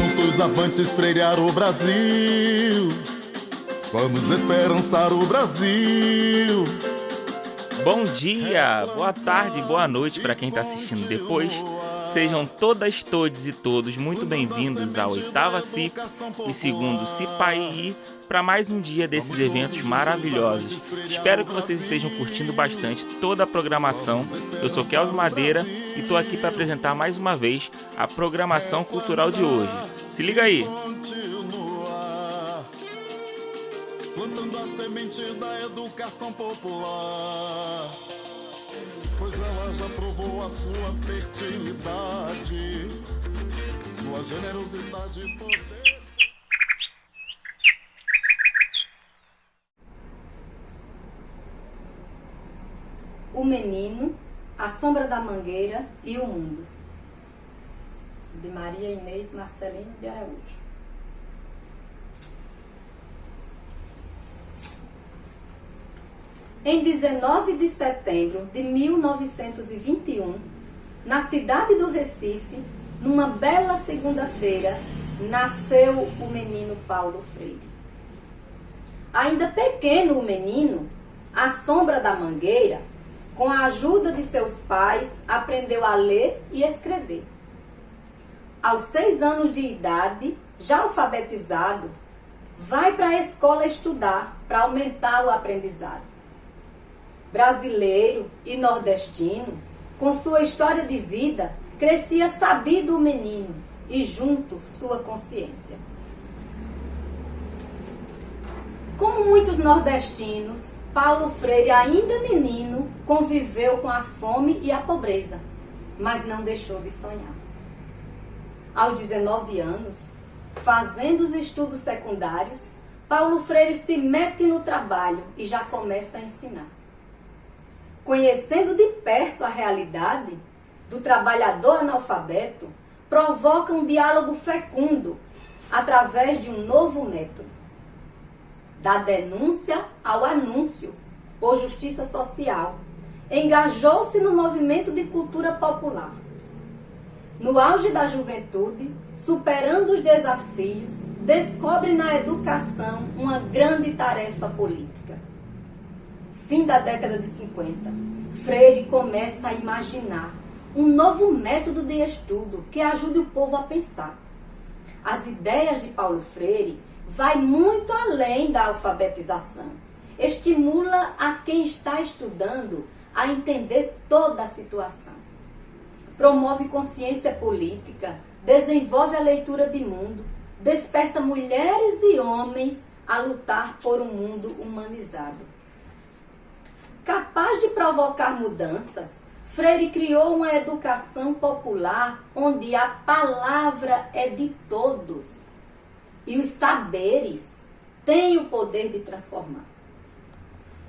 juntos avantes freiriar o Brasil. Vamos esperançar o Brasil. Bom dia, boa tarde, boa noite para quem está assistindo depois. Sejam todas, todos e todos muito bem-vindos à 8ª CIP e 2º CIPAI para mais um dia desses eventos maravilhosos. Espero que vocês estejam curtindo bastante toda a programação. Eu sou Kelvin Madeira e estou aqui para apresentar mais uma vez a programação cultural de hoje. Se liga aí! Plantando a semente da educação popular, pois ela já provou a sua fertilidade, sua generosidade e poder. O Menino, A Sombra da Mangueira e o Mundo, de Maria Inês Marcelino de Araújo. Em 19 de setembro de 1921, na cidade do Recife, numa bela segunda-feira, nasceu o menino Paulo Freire. Ainda pequeno o menino, à sombra da mangueira, com a ajuda de seus pais, aprendeu a ler e escrever. Aos 6 anos de idade, já alfabetizado, vai para a escola estudar para aumentar o aprendizado. Brasileiro e nordestino, com sua história de vida, crescia sabido o menino e junto sua consciência. Como muitos nordestinos, Paulo Freire, ainda menino, conviveu com a fome e a pobreza, mas não deixou de sonhar. Aos 19 anos, fazendo os estudos secundários, Paulo Freire se mete no trabalho e já começa a ensinar. Conhecendo de perto a realidade do trabalhador analfabeto, provoca um diálogo fecundo através de um novo método. Da denúncia ao anúncio, por justiça social, engajou-se no movimento de cultura popular. No auge da juventude, superando os desafios, descobre na educação uma grande tarefa política. Fim da década de 50, Freire começa a imaginar um novo método de estudo que ajude o povo a pensar. As ideias de Paulo Freire vai muito além da alfabetização. Estimula a quem está estudando a entender toda a situação. Promove consciência política, desenvolve a leitura de mundo, desperta mulheres e homens a lutar por um mundo humanizado. Capaz de provocar mudanças, Freire criou uma educação popular onde a palavra é de todos e os saberes têm o poder de transformar.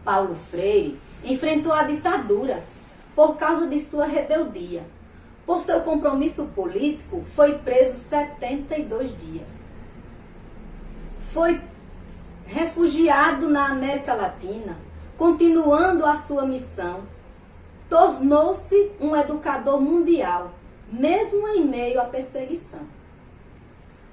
Paulo Freire enfrentou a ditadura por causa de sua rebeldia. Por seu compromisso político, foi preso 72 dias. Foi refugiado na América Latina, continuando a sua missão. Tornou-se um educador mundial, mesmo em meio à perseguição.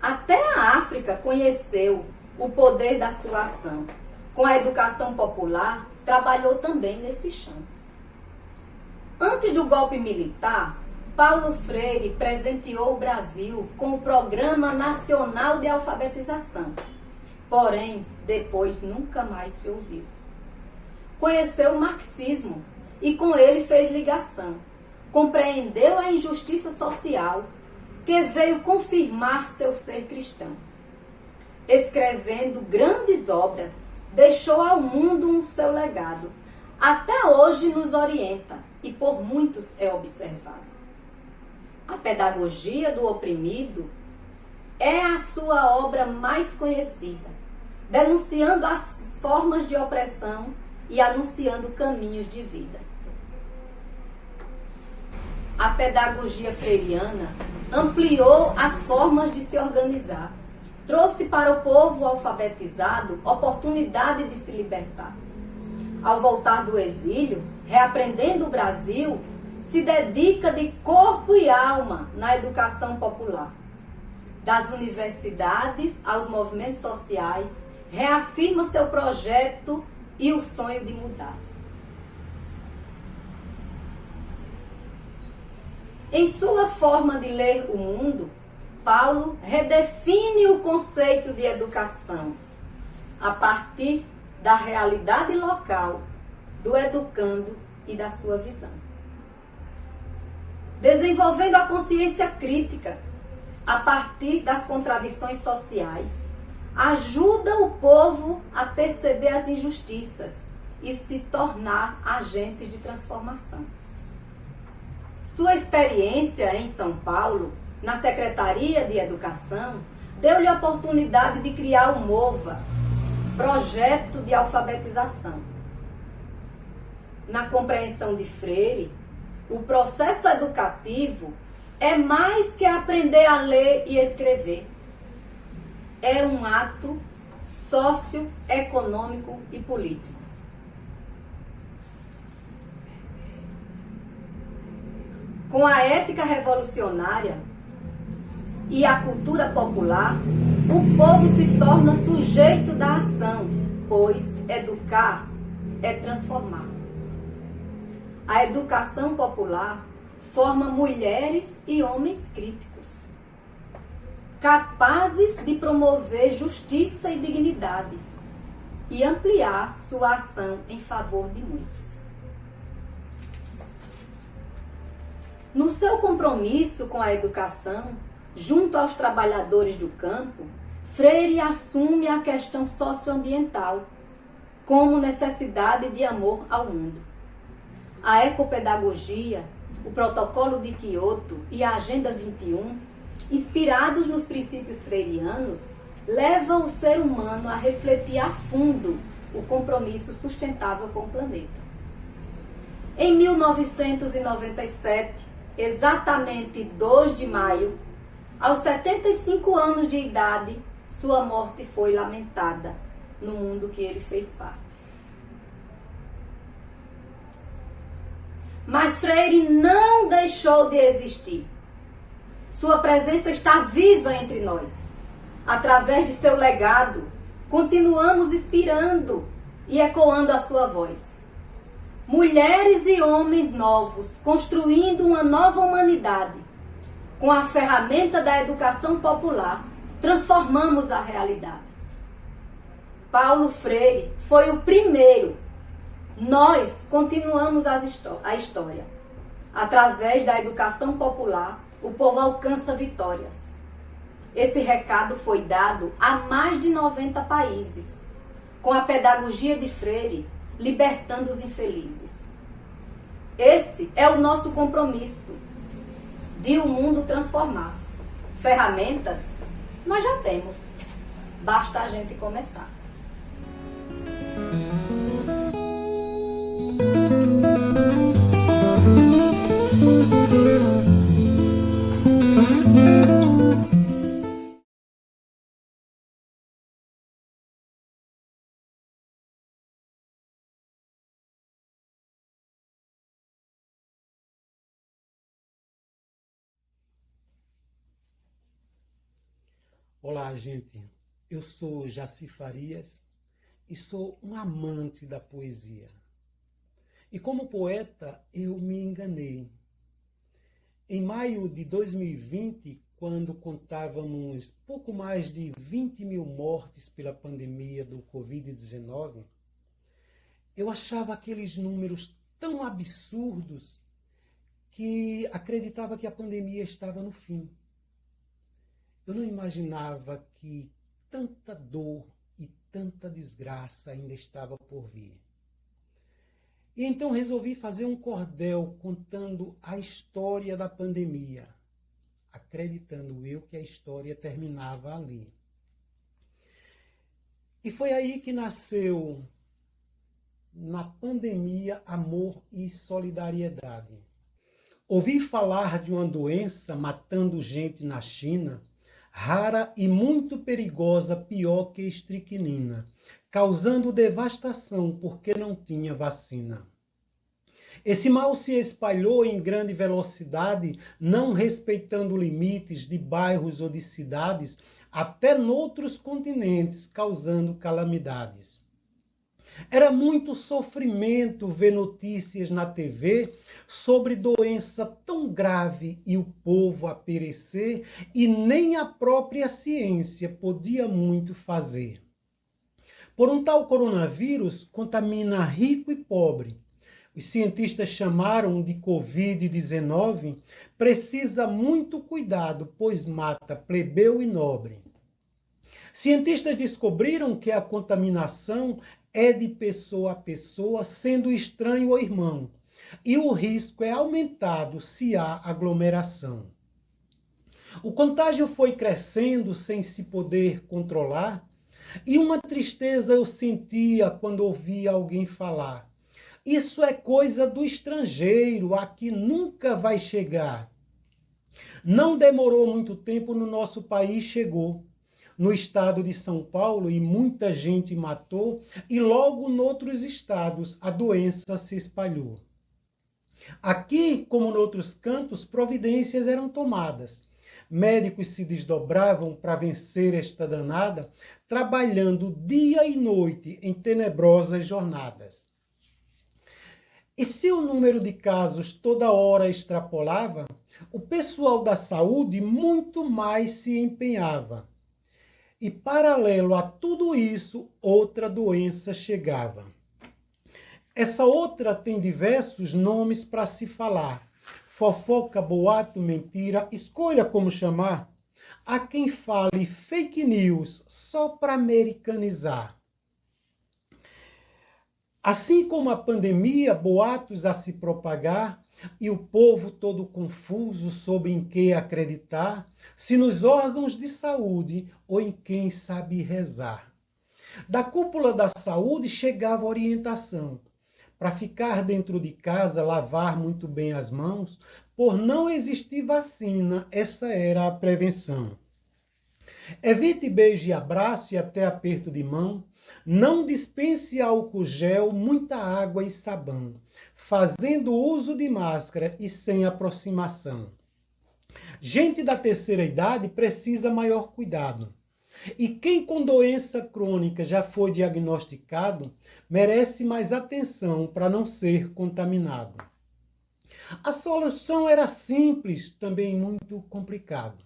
Até a África conheceu o poder da sua ação. Com a educação popular, trabalhou também neste chão. Antes do golpe militar, Paulo Freire presenteou o Brasil com o Programa Nacional de Alfabetização. Porém, depois nunca mais se ouviu. Conheceu o marxismo e com ele fez ligação. Compreendeu a injustiça social que veio confirmar seu ser cristão. Escrevendo grandes obras, deixou ao mundo um seu legado. Até hoje nos orienta e por muitos é observado. A Pedagogia do Oprimido é a sua obra mais conhecida, denunciando as formas de opressão e anunciando caminhos de vida. A pedagogia freiriana ampliou as formas de se organizar, trouxe para o povo alfabetizado oportunidade de se libertar. Ao voltar do exílio, reaprendendo o Brasil, se dedica de corpo e alma na educação popular. das universidades aos movimentos sociais, reafirma seu projeto e o sonho de mudar. Em sua forma de ler o mundo, Paulo redefine o conceito de educação a partir da realidade local, do educando e da sua visão. Desenvolvendo a consciência crítica a partir das contradições sociais, ajuda o povo a perceber as injustiças e se tornar agentes de transformação. Sua experiência em São Paulo, na Secretaria de Educação, deu-lhe a oportunidade de criar o MOVA, Projeto de Alfabetização. Na compreensão de Freire, o processo educativo é mais que aprender a ler e escrever. É um ato socioeconômico e político. Com a ética revolucionária e a cultura popular, o povo se torna sujeito da ação, pois educar é transformar. A educação popular forma mulheres e homens críticos, capazes de promover justiça e dignidade e ampliar sua ação em favor de muitos. No seu compromisso com a educação, junto aos trabalhadores do campo, Freire assume a questão socioambiental como necessidade de amor ao mundo. A ecopedagogia, o Protocolo de Quioto e a Agenda 21, inspirados nos princípios freirianos, levam o ser humano a refletir a fundo o compromisso sustentável com o planeta. Em 1997, exatamente 2 de maio, aos 75 anos de idade, sua morte foi lamentada no mundo que ele fez parte. Mas Freire não deixou de existir. Sua presença está viva entre nós. Através de seu legado, continuamos inspirando e ecoando a sua voz. Mulheres e homens novos, construindo uma nova humanidade. Com a ferramenta da educação popular, transformamos a realidade. Paulo Freire foi o primeiro. Nós continuamos a história. Através da educação popular, o povo alcança vitórias. Esse recado foi dado a mais de 90 países, com a pedagogia de Freire, libertando os infelizes. Esse é o nosso compromisso de o mundo transformar. Ferramentas nós já temos, basta a gente começar. Olá, gente. Eu sou Jaci Farias e sou um amante da poesia. E como poeta, eu me enganei. Em maio de 2020, quando contávamos pouco mais de 20 mil mortes pela pandemia do Covid-19, eu achava aqueles números tão absurdos que acreditava que a pandemia estava no fim. Eu não imaginava que tanta dor e tanta desgraça ainda estava por vir. E então resolvi fazer um cordel contando a história da pandemia, acreditando eu que a história terminava ali. E foi aí que nasceu, na pandemia, amor e solidariedade. Ouvi falar de uma doença matando gente na China, rara e muito perigosa, pior que estricnina, causando devastação porque não tinha vacina. Esse mal se espalhou em grande velocidade, não respeitando limites de bairros ou de cidades, até noutros continentes, causando calamidades. Era muito sofrimento ver notícias na TV sobre doença tão grave e o povo a perecer, e nem a própria ciência podia muito fazer. Por um tal coronavírus, contamina rico e pobre. Os cientistas chamaram de Covid-19, precisa muito cuidado, pois mata plebeu e nobre. Cientistas descobriram que a contaminação é de pessoa a pessoa, sendo estranho ou irmão, e o risco é aumentado se há aglomeração. O contágio foi crescendo sem se poder controlar, e uma tristeza eu sentia quando ouvia alguém falar: isso é coisa do estrangeiro, aqui nunca vai chegar. Não demorou muito tempo, no nosso país chegou. No estado de São Paulo, e muita gente matou, e logo noutros estados a doença se espalhou. Aqui, como noutros cantos, providências eram tomadas. Médicos se desdobravam para vencer esta danada, trabalhando dia e noite em tenebrosas jornadas. E se o número de casos toda hora extrapolava, o pessoal da saúde muito mais se empenhava. E paralelo a tudo isso, outra doença chegava. Essa outra tem diversos nomes para se falar. Fofoca, boato, mentira, escolha como chamar. Há quem fale fake news só para americanizar. Assim como a pandemia, boatos a se propagar, e o povo todo confuso sobre em que acreditar, se nos órgãos de saúde ou em quem sabe rezar. Da cúpula da saúde chegava orientação para ficar dentro de casa, lavar muito bem as mãos, por não existir vacina, essa era a prevenção. Evite beijo e abraço e até aperto de mão. Não dispense álcool gel, muita água e sabão, fazendo uso de máscara e sem aproximação. Gente da terceira idade precisa maior cuidado. E quem com doença crônica já foi diagnosticado, merece mais atenção para não ser contaminado. A solução era simples, também muito complicado.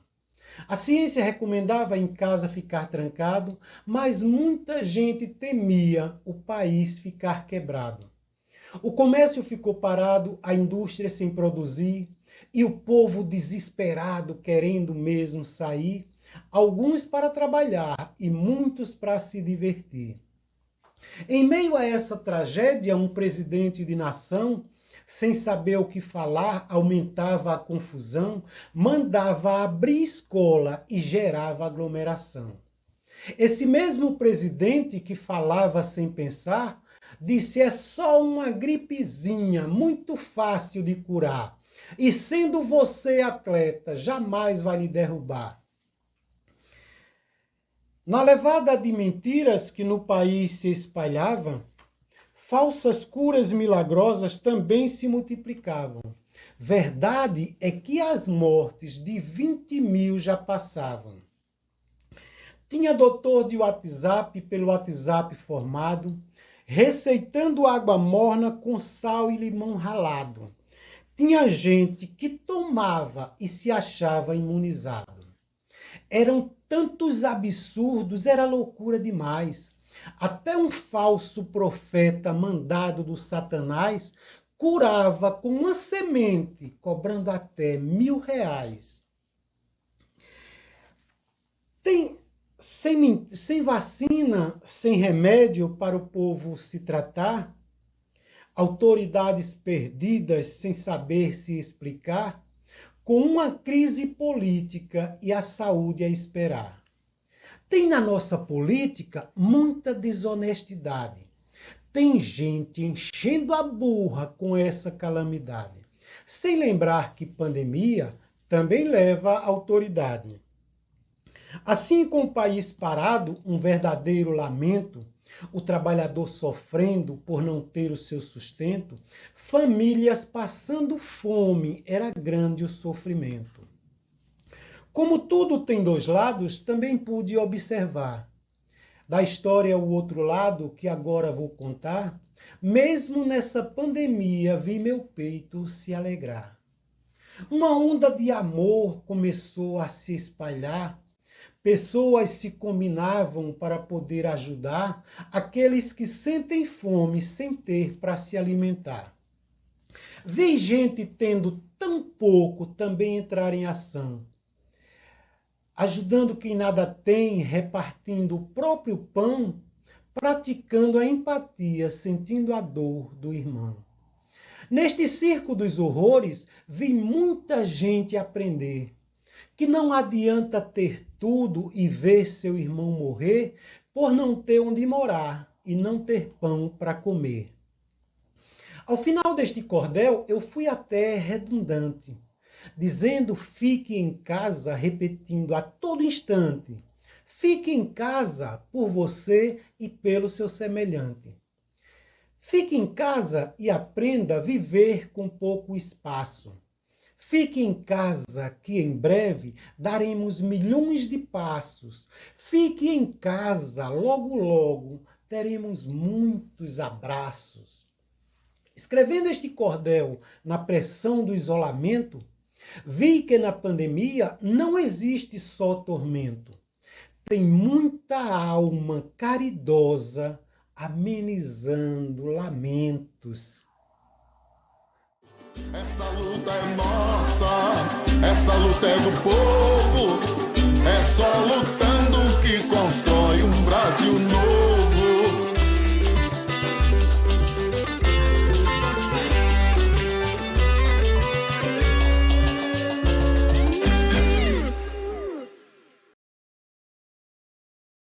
A ciência recomendava em casa ficar trancado, mas muita gente temia o país ficar quebrado. O comércio ficou parado, a indústria sem produzir, e o povo desesperado querendo mesmo sair, alguns para trabalhar e muitos para se divertir. Em meio a essa tragédia, um presidente de nação, sem saber o que falar, aumentava a confusão, mandava abrir escola e gerava aglomeração. Esse mesmo presidente que falava sem pensar, disse: é só uma gripezinha, muito fácil de curar. E sendo você atleta, jamais vai lhe derrubar. Na levada de mentiras que no país se espalhavam, falsas curas milagrosas também se multiplicavam. Verdade é que as mortes de 20 mil já passavam. Tinha doutor de WhatsApp pelo WhatsApp formado, receitando água morna com sal e limão ralado. Tinha gente que tomava e se achava imunizado. Eram tantos absurdos, era loucura demais. Até um falso profeta mandado do Satanás curava com uma semente, cobrando até R$1.000. Sem vacina, sem remédio para o povo se tratar, autoridades perdidas sem saber se explicar, com uma crise política e a saúde a esperar. Tem na nossa política muita desonestidade. Tem gente enchendo a burra com essa calamidade, sem lembrar que pandemia também leva à autoridade. Assim, com o país parado, um verdadeiro lamento, o trabalhador sofrendo por não ter o seu sustento, famílias passando fome, era grande o sofrimento. Como tudo tem dois lados, também pude observar da história o outro lado, que agora vou contar. Mesmo nessa pandemia, vi meu peito se alegrar. Uma onda de amor começou a se espalhar. Pessoas se combinavam para poder ajudar aqueles que sentem fome sem ter para se alimentar. Vi gente tendo tão pouco também entrar em ação, ajudando quem nada tem, repartindo o próprio pão, praticando a empatia, sentindo a dor do irmão. Neste circo dos horrores, vi muita gente aprender que não adianta ter tudo e ver seu irmão morrer por não ter onde morar e não ter pão para comer. Ao final deste cordel, eu fui até redundante, dizendo fique em casa, repetindo a todo instante. Fique em casa por você e pelo seu semelhante. Fique em casa e aprenda a viver com pouco espaço. Fique em casa que em breve daremos milhões de passos. Fique em casa, logo logo teremos muitos abraços. Escrevendo este cordel na pressão do isolamento, vi que na pandemia não existe só tormento. Tem muita alma caridosa amenizando lamentos. Essa luta é nossa, essa luta é do povo, é só lutar.